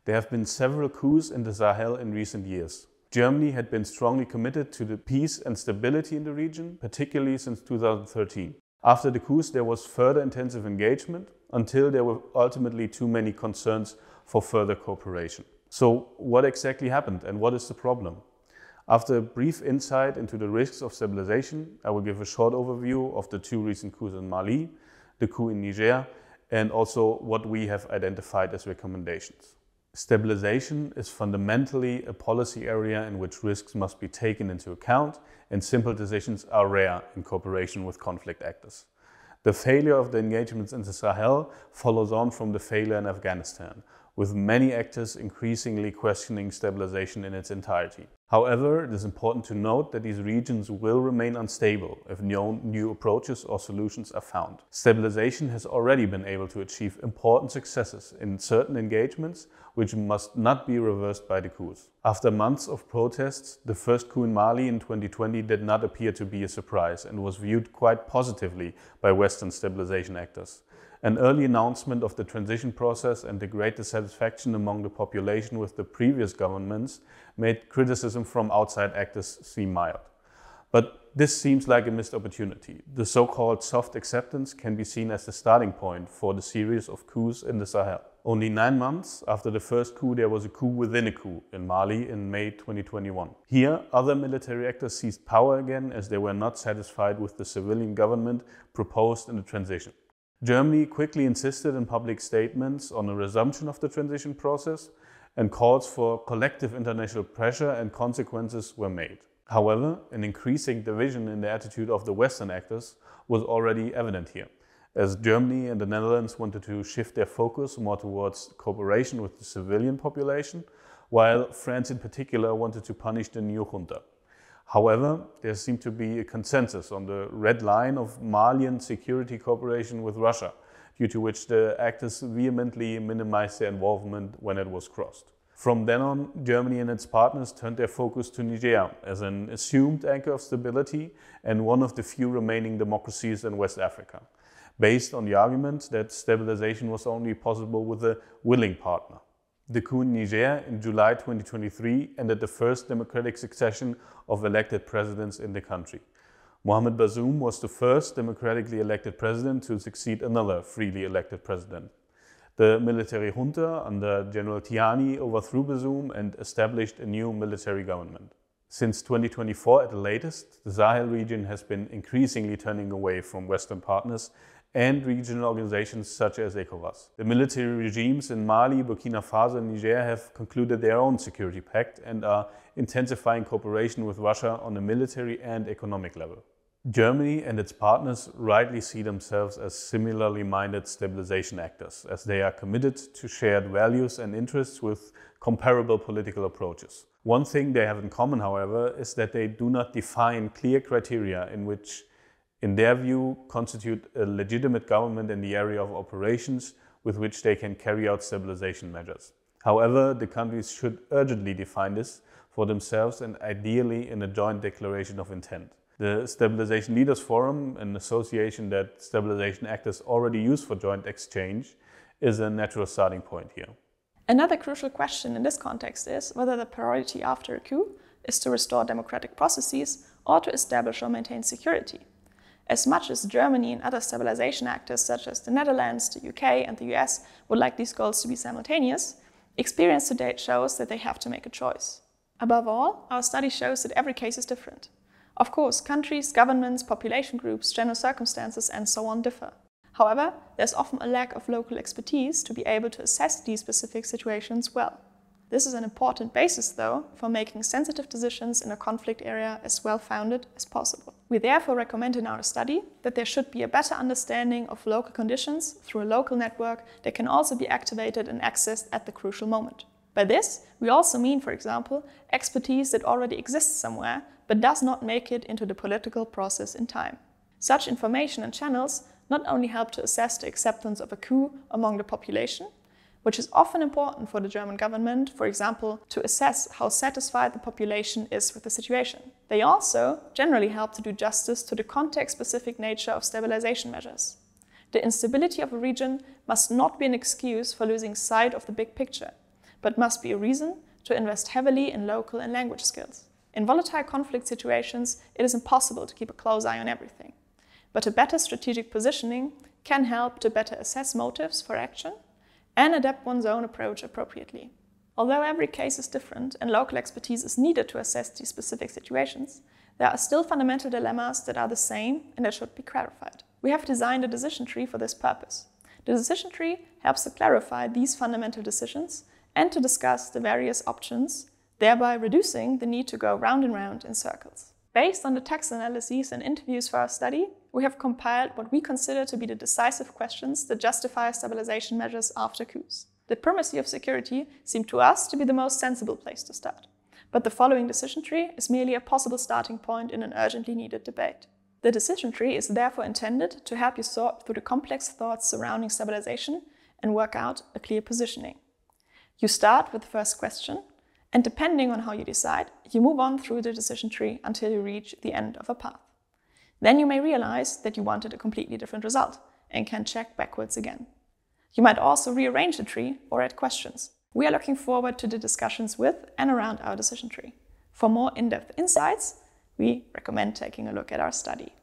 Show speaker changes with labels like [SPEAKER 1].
[SPEAKER 1] There have been several coups in the Sahel in recent years. Germany had been strongly committed to the peace and stability in the region, particularly since 2013. After the coups, there was further intensive engagement until there were ultimately too many concerns for further cooperation. So what exactly happened and what is the problem? After a brief insight into the risks of stabilization, I will give a short overview of the two recent coups in Mali, the coup in Niger, and also what we have identified as recommendations. Stabilization is fundamentally a policy area in which risks must be taken into account, and simple decisions are rare in cooperation with conflict actors. The failure of the engagements in the Sahel follows on from the failure in Afghanistan, with many actors increasingly questioning stabilization in its entirety. However, it is important to note that these regions will remain unstable if no new approaches or solutions are found. Stabilization has already been able to achieve important successes in certain engagements, which must not be reversed by the coups. After months of protests, the first coup in Mali in 2020 did not appear to be a surprise and was viewed quite positively by Western stabilization actors. An early announcement of the transition process and the great dissatisfaction among the population with the previous governments made criticism from outside actors seem mild. But this seems like a missed opportunity. The so-called soft acceptance can be seen as the starting point for the series of coups in the Sahel. Only 9 months after the first coup, there was a coup within a coup in Mali in May 2021. Here, other military actors seized power again as they were not satisfied with the civilian government proposed in the transition. Germany quickly insisted in public statements on a resumption of the transition process, and calls for collective international pressure and consequences were made. However, an increasing division in the attitude of the Western actors was already evident here, as Germany and the Netherlands wanted to shift their focus more towards cooperation with the civilian population, while France in particular wanted to punish the new junta. However, there seemed to be a consensus on the red line of Malian security cooperation with Russia, due to which the actors vehemently minimized their involvement when it was crossed. From then on, Germany and its partners turned their focus to Niger as an assumed anchor of stability and one of the few remaining democracies in West Africa, based on the argument that stabilization was only possible with a willing partner. The coup in Niger in July 2023 ended the first democratic succession of elected presidents in the country. Mohamed Bazoum was the first democratically elected president to succeed another freely elected president. The military junta under General Tiani overthrew Bazoum and established a new military government. Since 2024 at the latest, the Sahel region has been increasingly turning away from Western partners and regional organizations such as ECOWAS. The military regimes in Mali, Burkina Faso and Niger have concluded their own security pact and are intensifying cooperation with Russia on a military and economic level. Germany and its partners rightly see themselves as similarly minded stabilization actors, as they are committed to shared values and interests with comparable political approaches. One thing they have in common, however, is that they do not define clear criteria in which, in their view, constitute a legitimate government in the area of operations with which they can carry out stabilization measures. However, the countries should urgently define this for themselves and ideally in a joint declaration of intent. The Stabilization Leaders Forum, an association that stabilization actors already use for joint exchange, is a natural starting point here.
[SPEAKER 2] Another crucial question in this context is whether the priority after a coup is to restore democratic processes or to establish or maintain security. As much as Germany and other stabilization actors such as the Netherlands, the UK and the US would like these goals to be simultaneous, experience to date shows that they have to make a choice. Above all, our study shows that every case is different. Of course, countries, governments, population groups, general circumstances and so on differ. However, there's often a lack of local expertise to be able to assess these specific situations well. This is an important basis, though, for making sensitive decisions in a conflict area as well-founded as possible. We therefore recommend in our study that there should be a better understanding of local conditions through a local network that can also be activated and accessed at the crucial moment. By this, we also mean, for example, expertise that already exists somewhere but does not make it into the political process in time. Such information and channels not only help to assess the acceptance of a coup among the population, which is often important for the German government, for example, to assess how satisfied the population is with the situation. They also generally help to do justice to the context-specific nature of stabilization measures. The instability of a region must not be an excuse for losing sight of the big picture, but must be a reason to invest heavily in local and language skills. In volatile conflict situations, it is impossible to keep a close eye on everything, but a better strategic positioning can help to better assess motives for action and adapt one's own approach appropriately. Although every case is different and local expertise is needed to assess these specific situations, there are still fundamental dilemmas that are the same and that should be clarified. We have designed a decision tree for this purpose. The decision tree helps to clarify these fundamental decisions and to discuss the various options, thereby reducing the need to go round and round in circles. Based on the text analyses and interviews for our study, we have compiled what we consider to be the decisive questions that justify stabilization measures after coups. The primacy of security seemed to us to be the most sensible place to start. But the following decision tree is merely a possible starting point in an urgently needed debate. The decision tree is therefore intended to help you sort through the complex thoughts surrounding stabilization and work out a clear positioning. You start with the first question, and depending on how you decide, you move on through the decision tree until you reach the end of a path. Then you may realize that you wanted a completely different result and can check backwards again. You might also rearrange the tree or add questions. We are looking forward to the discussions with and around our decision tree. For more in-depth insights, we recommend taking a look at our study.